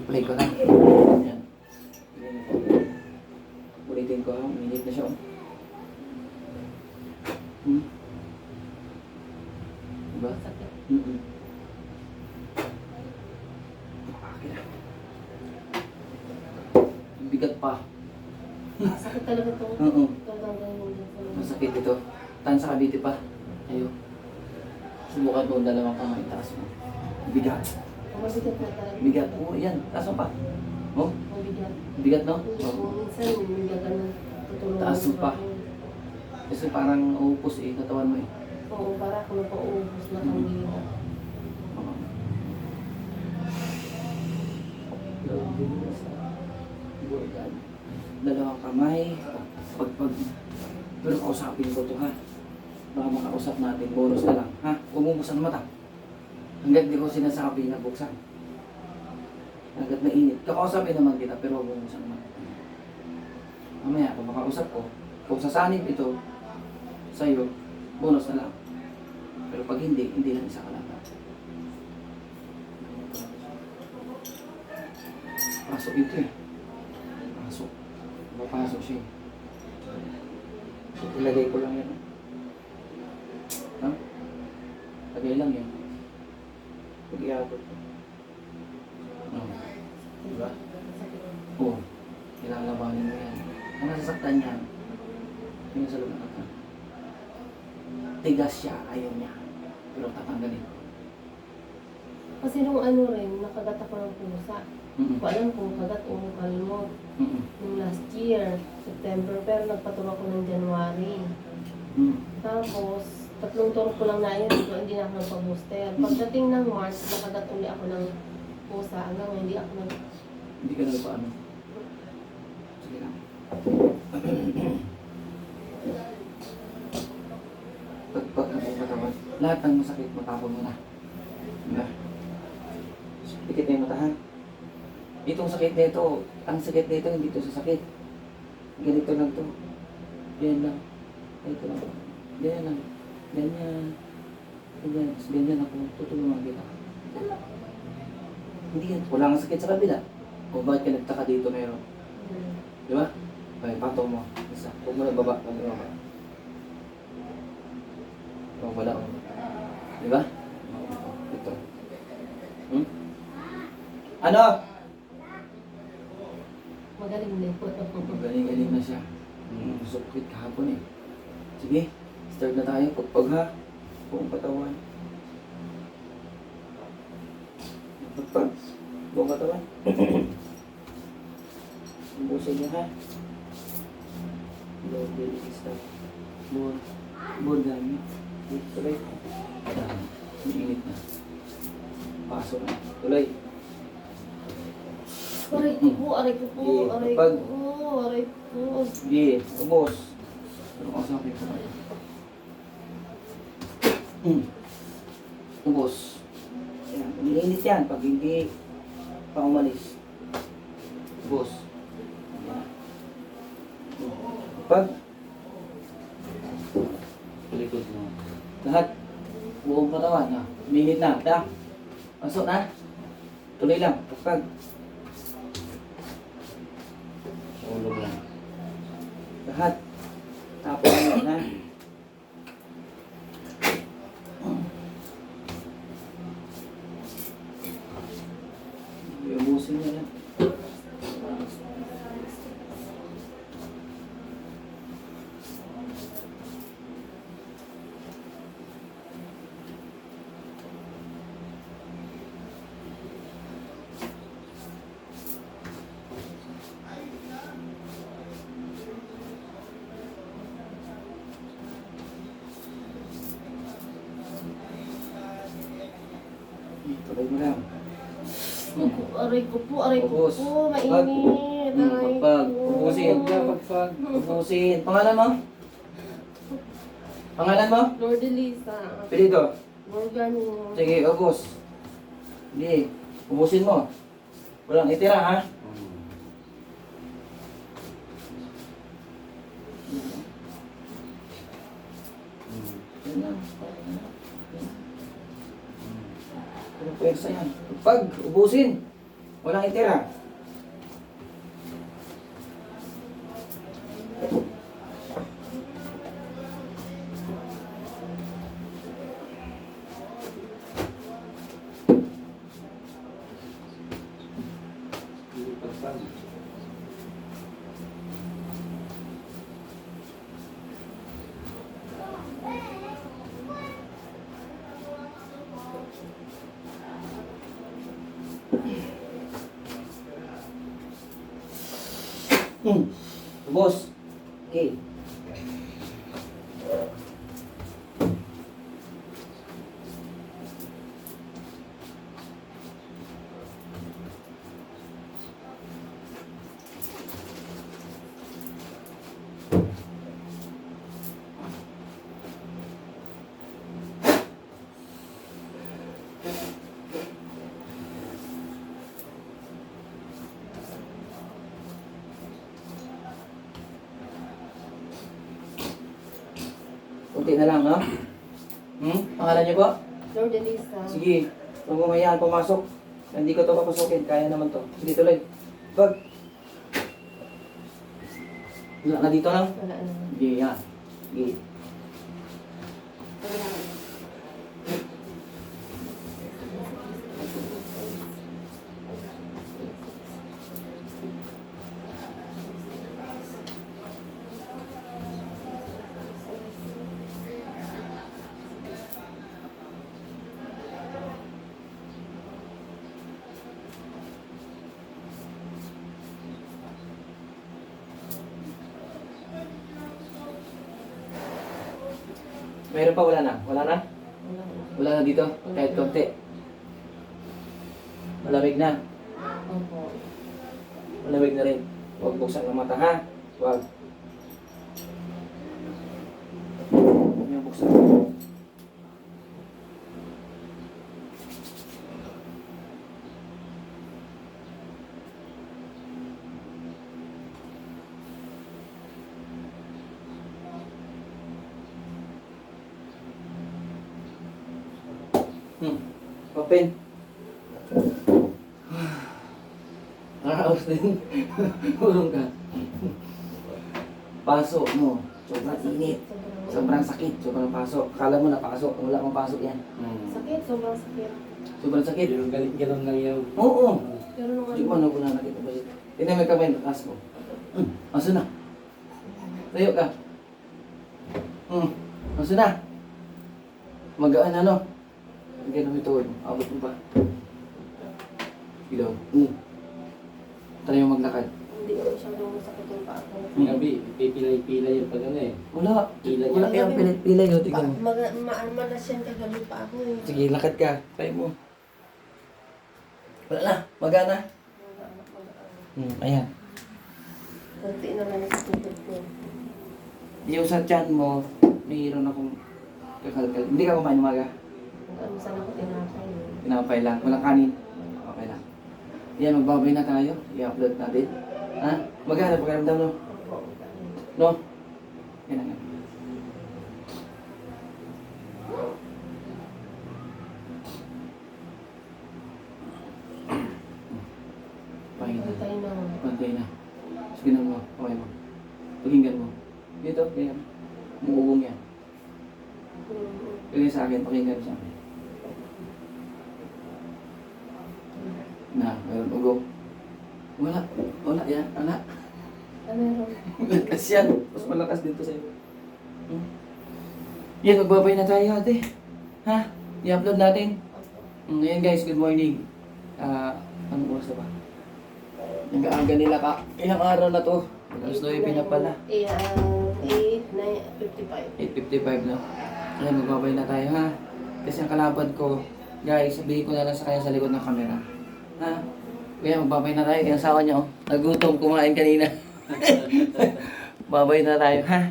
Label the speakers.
Speaker 1: Play ko na. Yan. Ulitin ko ha. Minit na siya. Diba? Okay na. Bigat pa.
Speaker 2: Sakit talaga ito.
Speaker 1: Oo. Masakit ito. Tan sa Cavite pa. Ayo. Subukan mo ang dalawang kamay. Taas mo. Bigat.
Speaker 2: Mabigat na talaga.
Speaker 1: Bigat. Oo, yan. Taas mo pa. Oh,
Speaker 2: Mabigat.
Speaker 1: bigat no?
Speaker 2: Oo, minsan, mabigat ka na tutulungan.
Speaker 1: Taas mo pa. Kasi parang upos eh, katawan mo eh.
Speaker 2: Oo, para ako napauubos na kami.
Speaker 1: Dalawang kamay. Pero kausapin ko to ha. Baka makausap natin. Bonus na lang. Ha? Huwag mo buksan ang mata. Hanggang di ko sinasabi na buksan. Hanggat mainit. Kakausapin naman kita pero huwag mo buksan ang mata. Mamaya, kung makausap ko, kung sasanib ito sa'yo, bonus na lang. Pero pag hindi, hindi lang isa ka lang. Pasok ito eh. Pasok. Mapasok siya eh. So, ilagay ko lang yan. Ha? Lagay lang yan. Pag-iabot ko. Diba? Oo. Ilalabanin mo yan. Kung nasasaktan yan, yun sa loob ng kata. Tigas siya, ayaw niya. Pero tatanggalin ko.
Speaker 2: Kasi nung ano rin, nakagat ako ng pusa. Hindi ko alam kung kagat o kalmot. Nung last year, September, pero nagpaturo ko ng January. Tapos, 3 turo ko lang na yun, hindi na ako nagpa-booster. Pagdating ng March, nakagat uli ako ng pusa. Hanggang hindi ako nag...
Speaker 1: Hindi ka nagpaano. Sige lang. Pag ano yung katawan, lahat ng masakit matapon mo na. Diba? Pikit na yung mata ha. Itong sakit nito, ang sakit nito hindi ito sa sakit. Ganito lang to. Ganyan lang. Ganito lang. Ganyan lang. Ganyan. Ganyan. Ganyan ako. Tutulungan kita. Hindi yan. Wala kang sakit sa kabila. O bakit ka nagtaka dito meron? Di ba? Okay, patong mo. Isa. Huwag mo na baba. Huwag mo na baba. Huwag wala. Di ba? Ito. Ano?
Speaker 2: Magaling din po.
Speaker 1: Galing-galing na siya. Sukit kahapon eh. Sige, start na tayo. Pagpag ha. Buong katawan. Pagpag. Buong katawan. Busin niyo ha. Lower belly stop. More dami. Tuloy. Mainit na. Pasok na. Tuloy.
Speaker 2: Aray ko po, aray ko po, aray ko po, aray ko.
Speaker 1: Sige, ubos. Pero kausapin ko na. Ubos. Yan, umiinit yan pag hindi pa umalis. Ubos. Yan. Pag likod mo. Lahat buong katawan ha. Minit na. Ta. Pasok na. Tuloy lang. Pag. Ulo lang. Lahat. Tapos mo na. Iubusin niya lang. Tuloy mo lang.
Speaker 2: Aray ko po, aray ko
Speaker 1: Ubos.
Speaker 2: po, mainit. Aray
Speaker 1: Pagpag.
Speaker 2: ko.
Speaker 1: Ubusin. Pagpag. Ubusin. Pangalan mo? Pangalan mo?
Speaker 2: Lord Elisa.
Speaker 1: Pilito.
Speaker 2: Morgan.
Speaker 1: Sige, ubos. Sige. Ubusin mo. Walang itira ha. Yan lang. Pero pwersa yan. Pag, ubusin. Walang itira. Boss. Okay. Kunti na lang, no? Pangalan niyo po?
Speaker 2: Lord Elisa.
Speaker 1: Sige. Huwag mo mayaan pumasok. Hindi ko to papasukin. Kaya naman to. Sige, tuloy. Bag. Wala na dito lang.
Speaker 2: Wala na.
Speaker 1: Sige, yan. Sige. Meron pa, wala na? Wala na?
Speaker 2: Wala na.
Speaker 1: Wala na dito? Kahit konti. Malamig na.
Speaker 2: Opo.
Speaker 1: Malamig na rin. Huwag buksan ang mata, ha? Huwag. Huwag niyo buksan. Open. Nakakaos din. Ulong ka. Paso mo. Sobrang init. Sobrang sakit. Sobrang pasok. Akala mo napasok. Wala akong pasok yan.
Speaker 2: Sakit, sobrang sakit.
Speaker 1: Sobrang sakit.
Speaker 3: Pero ganun lang yun.
Speaker 1: Oo.
Speaker 2: Pero nung
Speaker 1: Hindi mo ko na nakita ba siya. Tingnan mo yung kamay. Taas mo. Aso na. Tayo ka. Aso na. Magaan ano. Ganun ito. Abot mo pa. Ilaw. Try mo maglakad.
Speaker 2: hindi ko masyadong masakit yung paa ko.
Speaker 3: Gabi, pipilay-pilay yung pag ano eh.
Speaker 1: Wala.
Speaker 3: Pilay
Speaker 1: Wala
Speaker 3: yan.
Speaker 1: kayang pilit-pilay. O, tignan mo.
Speaker 2: Malas yan kagabi pa ako eh.
Speaker 1: Sige, lakad ka. Try mo. Wala na. Magana. Ayan.
Speaker 2: Kunti na lang sa tubig ko.
Speaker 1: Yung sa tiyan mo, mayroon akong kakalkal. Hindi ka kumain umaga.
Speaker 2: Ano sana ko tinapay eh.
Speaker 1: Pinapay lang. Walang kanin. Okay lang. Yan, magbabay na tayo. I-upload natin. Ha? Magana pagkaramdam no?
Speaker 2: Opo.
Speaker 1: No? Yan na nga. Pahinga.
Speaker 2: Pantay na.
Speaker 1: Pantay na. Sige na mo. Okay mo. Pakinggan mo. Dito, ganyan. Umuugong yan. Pagin sa akin, pakinggan sa akin. Na, mayroon ugong. Wala. Wala yan. Wala.
Speaker 2: Ano meron?
Speaker 1: Malakas yan. Mas malakas dito sa'yo. Yan, magbabay na tayo ate. Ha? I-upload natin. Ngayon guys, good morning. Anong oras na ba? Nag-aaga nila ka. Ilang araw na to? Alas 9 na pala. 8:55 na. Ayan, magbabay na tayo ha. Kasi ang kalaban ko, guys, sabihin ko na lang sa kanya sa likod ng camera. Ha? Kaya magbabay na tayo. Yung asawa niya, oh, nagutom, kumain kanina. Babay na tayo, ha?